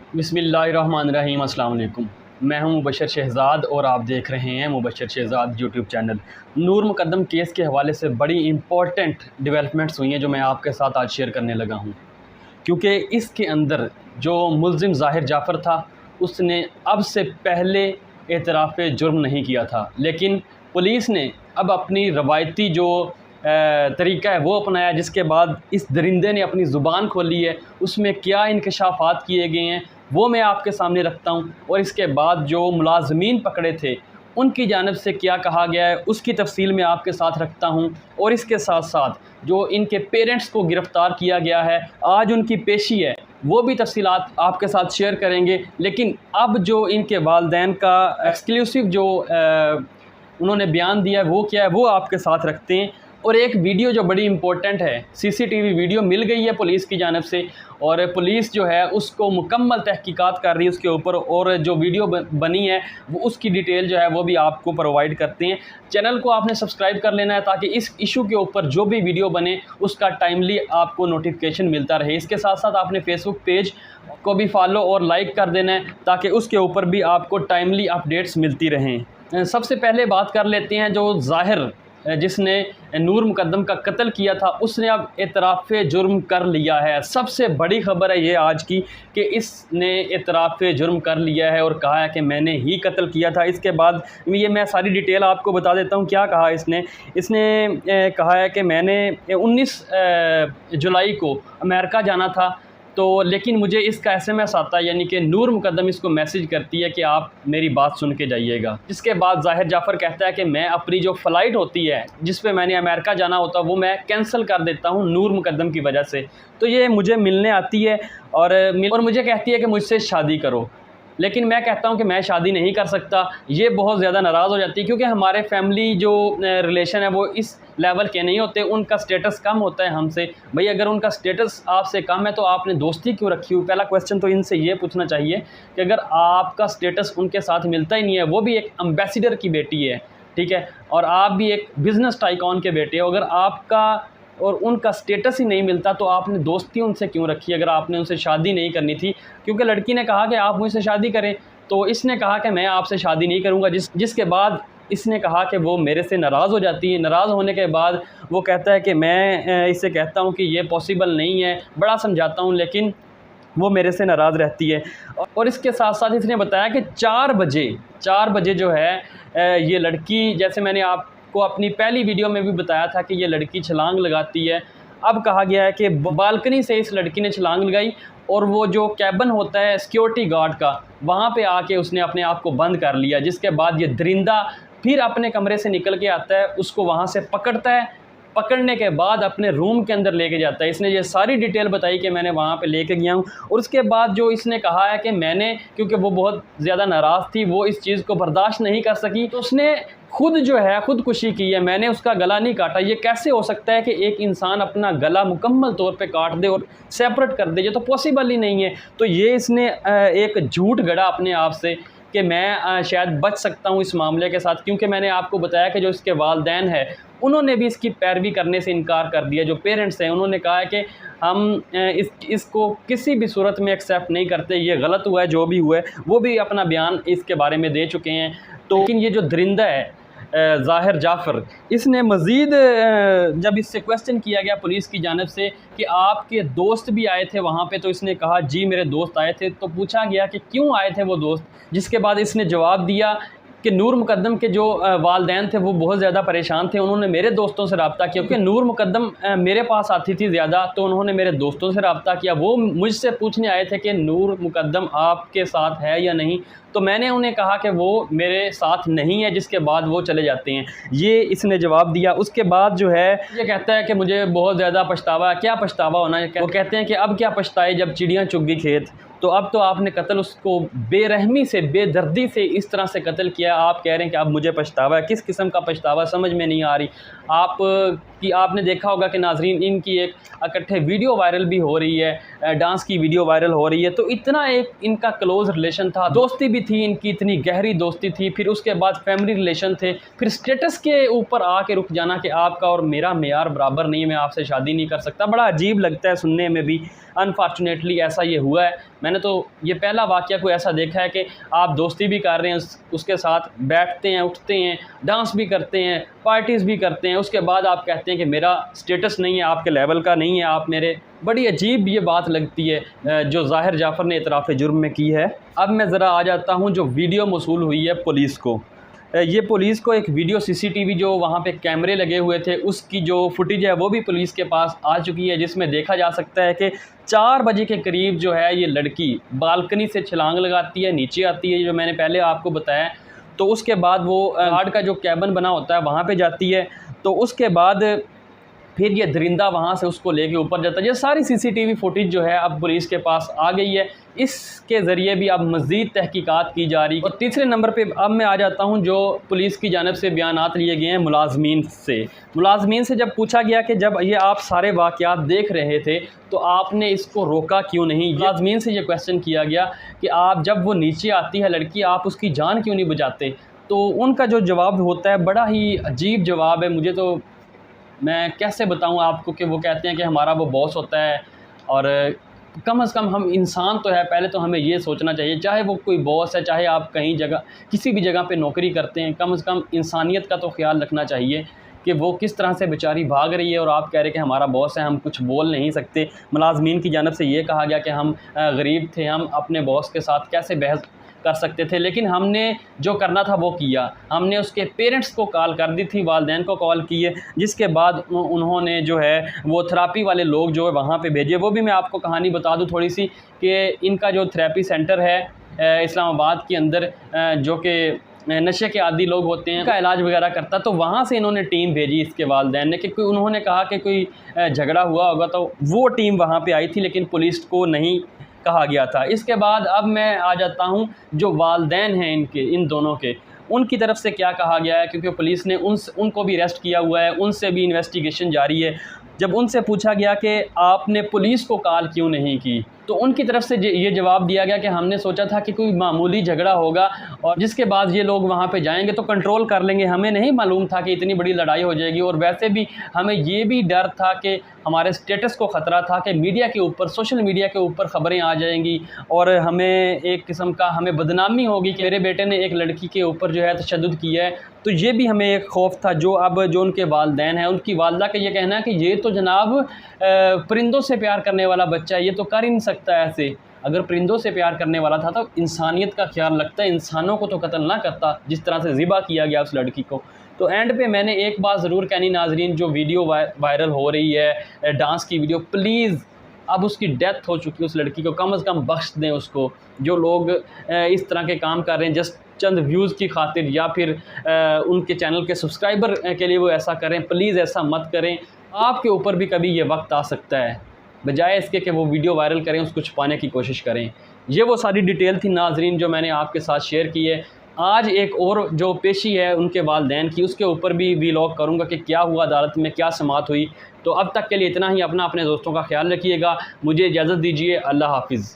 बिस्मिल्लाहिर्रहमानिर्रहीम। अस्सलाम वालेकुम। मैं हूं मुबशर शहज़ाद और आप देख रहे हैं मुबशर शहज़ाद यूट्यूब चैनल। नूर मुकद्दम केस के हवाले से बड़ी इंपॉर्टेंट डेवलपमेंट्स हुई हैं जो मैं आपके साथ आज शेयर करने लगा हूं, क्योंकि इसके अंदर जो मुल्ज़िम ज़ाहिर जाफ़र था उसने अब से पहले एतराफ़ जुर्म नहीं किया था, लेकिन पुलिस ने अब अपनी रवायती जो तरीका है वो अपनाया, जिसके बाद इस दरिंदे ने अपनी ज़ुबान खोली है। उसमें क्या इंकशाफात किए गए हैं वो मैं आपके सामने रखता हूँ, और इसके बाद जो मुलाज़मीन पकड़े थे उनकी जानिब से क्या कहा गया है उसकी तफसील मैं आपके साथ रखता हूँ। और इसके साथ साथ जो इनके पेरेंट्स को गिरफ़्तार किया गया है, आज उनकी पेशी है, वो भी तफसीलात आपके साथ शेयर करेंगे। लेकिन अब जो इनके वालिदैन का एक्सक्लूसिव जो उन्होंने बयान दिया है वो क्या है वो आपके साथ रखते हैं। और एक वीडियो जो बड़ी इंपॉर्टेंट है, सीसीटीवी वीडियो मिल गई है पुलिस की जानिब से, और पुलिस जो है उसको मुकम्मल तहकीकात कर रही है उसके ऊपर, और जो वीडियो बनी है वो उसकी डिटेल जो है वो भी आपको प्रोवाइड करते हैं। चैनल को आपने सब्सक्राइब कर लेना है ताकि इस इशू के ऊपर जो भी वीडियो बने उसका टाइमली आपको नोटिफिकेशन मिलता रहे। इसके साथ साथ आपने फेसबुक पेज को भी फॉलो और लाइक कर देना है ताकि उसके ऊपर भी आपको टाइमली अपडेट्स मिलती रहें। सबसे पहले बात कर लेते हैं जो ज़ाहिर जिसने नूर मुकद्दम का कत्ल किया था, उसने अब एतराफ़ जुर्म कर लिया है। सबसे बड़ी खबर है ये आज की कि इसने एतराफ़ जुर्म कर लिया है और कहा है कि मैंने ही कत्ल किया था। इसके बाद ये मैं सारी डिटेल आपको बता देता हूँ क्या कहा इसने। कहा है कि मैंने 19 जुलाई को अमेरिका जाना था, तो लेकिन मुझे इसका एसएमएस आता है, यानी कि नूर मुकद्दम इसको मैसेज करती है कि आप मेरी बात सुन के जाइएगा। जिसके बाद ज़ाहिर जाफ़र कहता है कि मैं अपनी जो फ़्लाइट होती है जिस पे मैंने अमेरिका जाना होता है वो मैं कैंसिल कर देता हूँ नूर मुकद्दम की वजह से। तो ये मुझे मिलने आती है और मुझे कहती है कि मुझसे शादी करो, लेकिन मैं कहता हूं कि मैं शादी नहीं कर सकता। ये बहुत ज़्यादा नाराज़ हो जाती है क्योंकि हमारे फैमिली जो रिलेशन है वो इस लेवल के नहीं होते, उनका स्टेटस कम होता है हमसे। भाई अगर उनका स्टेटस आपसे कम है तो आपने दोस्ती क्यों रखी हुई? पहला क्वेश्चन तो इनसे ये पूछना चाहिए कि अगर आपका स्टेटस उनके साथ मिलता ही नहीं है, वो भी एक एम्बेसडर की बेटी है, ठीक है, और आप भी एक बिज़नेस टाइकॉन के बेटे हो, अगर आपका और उनका स्टेटस ही नहीं मिलता तो आपने दोस्ती उनसे क्यों रखी अगर आपने उनसे शादी नहीं करनी थी? क्योंकि लड़की ने कहा कि आप मुझसे शादी करें, तो इसने कहा कि मैं आपसे शादी नहीं करूंगा। जिसके बाद इसने कहा कि वो मेरे से नाराज़ हो जाती है। नाराज़ होने के बाद वो कहता है कि मैं इससे कहता हूँ कि ये पॉसिबल नहीं है, बड़ा समझाता हूँ, लेकिन वो मेरे से नाराज़ रहती है। और इसके साथ साथ इसने बताया कि 4 बजे जो है ये लड़की, जैसे मैंने आपको अपनी पहली वीडियो में भी बताया था कि ये लड़की छलांग लगाती है। अब कहा गया है कि बालकनी से इस लड़की ने छलांग लगाई और वो जो कैबिन होता है सिक्योरिटी गार्ड का, वहाँ पे आके उसने अपने आप को बंद कर लिया। जिसके बाद ये दरिंदा फिर अपने कमरे से निकल के आता है, उसको वहाँ से पकड़ता है, पकड़ने के बाद अपने रूम के अंदर लेके जाता है। इसने ये सारी डिटेल बताई कि मैंने वहाँ पे लेके गया हूँ। और उसके बाद जो इसने कहा है कि मैंने, क्योंकि वो बहुत ज़्यादा नाराज़ थी, वो इस चीज़ को बर्दाश्त नहीं कर सकी, तो उसने खुद जो है खुदकुशी की है। मैंने उसका गला नहीं काटा। ये कैसे हो सकता है कि एक इंसान अपना गला मुकम्मल तौर पे काट दे और सेपरेट कर दे? ये तो पॉसिबल ही नहीं है। तो ये इसने एक झूठ गढ़ा अपने आप से कि मैं शायद बच सकता हूँ इस मामले के साथ, क्योंकि मैंने आपको बताया कि जो इसके वालिदैन है उन्होंने भी इसकी पैरवी करने से इनकार कर दिया। जो पेरेंट्स हैं उन्होंने कहा है कि हम इसको किसी भी सूरत में एक्सेप्ट नहीं करते, ये गलत हुआ है जो भी हुआ है। वो भी अपना बयान इसके बारे में दे चुके हैं। तो लेकिन ये जो दरिंदा है ज़ाहिर जाफ़र, इसने मज़ीद जब इससे क्वेश्चन किया गया पुलिस की जानिब से कि आपके दोस्त भी आए थे वहाँ पे, तो इसने कहा जी मेरे दोस्त आए थे। तो पूछा गया कि क्यों आए थे वो दोस्त, जिसके बाद इसने जवाब दिया कि नूर मुकद्दम के जो वालिदैन थे वो बहुत ज़्यादा परेशान थे, उन्होंने मेरे दोस्तों से रब्ता किया, क्योंकि नूर मुकद्दम मेरे पास आती थी ज़्यादा, तो उन्होंने मेरे दोस्तों से रब्ता किया। वो मुझसे पूछने आए थे कि नूर मुकद्दम आपके साथ है या नहीं, तो मैंने उन्हें कहा कि वो मेरे साथ नहीं है, जिसके बाद वो चले जाते हैं। ये इसने जवाब दिया। उसके बाद जो है ये कहता है कि मुझे बहुत ज़्यादा पछतावा। क्या पछतावा होना है? वो कहते हैं कि अब क्या पछताए जब चिड़ियाँ चुग गई खेत। तो अब तो आपने कत्ल उसको बेरहमी से, बेदर्दी से इस तरह से कत्ल किया, आप कह रहे हैं कि अब मुझे पछतावा है। किस किस्म का पछतावा समझ में नहीं आ रही। आप कि आपने देखा होगा कि नाजरीन इनकी एक इकट्ठे वीडियो वायरल भी हो रही है, डांस की वीडियो वायरल हो रही है। तो इतना एक इनका क्लोज़ रिलेशन था, दोस्ती भी थी इनकी, इतनी गहरी दोस्ती थी। फिर उसके बाद फैमिली रिलेशन थे, फिर स्टेटस के ऊपर आके रुक जाना कि आपका और मेरा मेयार बराबर नहीं है, मैं आपसे शादी नहीं कर सकता। बड़ा अजीब लगता है सुनने में भी। अनफॉर्चुनेटली ऐसा ये हुआ है। मैंने तो ये पहला वाक़या कोई ऐसा देखा है कि आप दोस्ती भी कर रहे हैं, उसके साथ बैठते हैं, उठते हैं, डांस भी करते हैं, पार्टीज़ भी करते हैं, उसके बाद आप कहते हैं कि मेरा स्टेटस नहीं है, आपके लेवल का नहीं है, आप मेरे। बड़ी अजीब ये बात लगती है जो ज़ाहिर जाफ़र ने इतराफ़ जुर्म में की है। अब मैं ज़रा आ जाता हूँ जो वीडियो मौसूल हुई है पुलिस को। ये पुलिस को एक वीडियो सीसीटीवी जो वहाँ पे कैमरे लगे हुए थे उसकी जो फुटेज है वो भी पुलिस के पास आ चुकी है, जिसमें देखा जा सकता है कि 4 बजे के करीब जो है ये लड़की बालकनी से छलांग लगाती है, नीचे आती है, जो मैंने पहले आपको बताया। तो उसके बाद वो गार्ड का जो कैबिन बना होता है वहाँ पे जाती है। तो उसके बाद फिर ये दरिंदा वहाँ से उसको लेके ऊपर जाता है। ये सारी सीसीटीवी फुटेज जो है अब पुलिस के पास आ गई है, इसके ज़रिए भी अब मज़ीद तहकीकात की जा रही है। और तीसरे नंबर पे अब मैं आ जाता हूँ जो पुलिस की जानिब से बयानात लिए गए हैं मुलाजमीन से। मुलाजमीन से जब पूछा गया कि जब ये आप सारे वाक़यात देख रहे थे तो आपने इसको रोका क्यों नहीं, मुलाजमीन से ये क्वेश्चन किया गया कि आप जब वो नीचे आती है लड़की, आप उसकी जान क्यों नहीं बचाते। तो उनका जो जवाब होता है बड़ा ही अजीब जवाब है। मुझे तो मैं कैसे बताऊं आपको कि वो कहते हैं कि हमारा वो बॉस होता है, और कम से कम हम इंसान तो है, पहले तो हमें ये सोचना चाहिए, चाहे वो कोई बॉस है, चाहे आप कहीं जगह किसी भी जगह पे नौकरी करते हैं, कम से कम इंसानियत का तो ख्याल रखना चाहिए कि वो किस तरह से बेचारी भाग रही है और आप कह रहे हैं कि हमारा बॉस है, हम कुछ बोल नहीं सकते। मुलाजमीन की जानिब से ये कहा गया कि हम गरीब थे, हम अपने बॉस के साथ कैसे बहस कर सकते थे, लेकिन हमने जो करना था वो किया। हमने उसके पेरेंट्स को कॉल कर दी थी, वालिदैन को कॉल किए, जिसके बाद उन्होंने जो है वो थेरेपी वाले लोग जो है वहाँ पे भेजे। वो भी मैं आपको कहानी बता दूँ थोड़ी सी कि इनका जो थेरेपी सेंटर है इस्लामाबाद के अंदर, जो कि नशे के आदी लोग होते हैं, उनका इलाज वगैरह करता, तो वहाँ से इन्होंने टीम भेजी इसके वालिदैन ने कि कोई, उन्होंने कहा कि कोई झगड़ा हुआ होगा, तो वो टीम वहाँ पे आई थी, लेकिन पुलिस को नहीं कहा गया था। इसके बाद अब मैं आ जाता हूँ जो वालिदैन हैं इनके, इन दोनों के, उनकी तरफ से क्या कहा गया है, क्योंकि पुलिस ने उनको भी अरेस्ट किया हुआ है, उनसे भी इन्वेस्टिगेशन जारी है। जब उनसे पूछा गया कि आपने पुलिस को कॉल क्यों नहीं की, तो उनकी तरफ से ये जवाब दिया गया कि हमने सोचा था कि कोई मामूली झगड़ा होगा और जिसके बाद ये लोग वहाँ पे जाएंगे तो कंट्रोल कर लेंगे, हमें नहीं मालूम था कि इतनी बड़ी लड़ाई हो जाएगी। और वैसे भी हमें ये भी डर था कि हमारे स्टेटस को ख़तरा था कि मीडिया के ऊपर, सोशल मीडिया के ऊपर ख़बरें आ जाएंगी और हमें एक किस्म का हमें बदनामी होगी कि मेरे बेटे ने एक लड़की के ऊपर जो है तशद्दुद किया है। तो ये भी हमें एक खौफ था। जो अब जो उनके वालिदैन हैं, उनकी वालदा का ये कहना है कि ये तो जनाब परिंदों से प्यार करने वाला बच्चा है, ये तो कर ही नहीं सकता ऐसे। अगर परिंदों से प्यार करने वाला था तो इंसानियत का ख्याल रखता है, इंसानों को तो कत्ल ना करता जिस तरह से ज़िबा किया गया उस लड़की को। तो एंड पे मैंने एक बात ज़रूर कहनी नाजरीन, जो वीडियो वायरल हो रही है डांस की वीडियो, प्लीज़, अब उसकी डेथ हो चुकी है उस लड़की को, कम से कम बख्श दें उसको। जो लोग इस तरह के काम कर रहे हैं जस्ट चंद व्यूज़ की खातिर या फिर उनके चैनल के सब्सक्राइबर के लिए वो ऐसा करें, प्लीज़ ऐसा मत करें। आपके ऊपर भी कभी ये वक्त आ सकता है, बजाय इसके कि वो वीडियो वायरल करें उसको छुपाने की कोशिश करें। ये वो सारी डिटेल थी नाजरीन जो मैंने आपके साथ शेयर की है। आज एक और जो पेशी है उनके वालिदैन की, उसके ऊपर भी व्लॉग करूँगा कि क्या हुआ अदालत में, क्या समाअत हुई। तो अब तक के लिए इतना ही। अपना अपने दोस्तों का ख्याल रखिएगा। मुझे इजाज़त दीजिए। अल्लाह हाफिज़।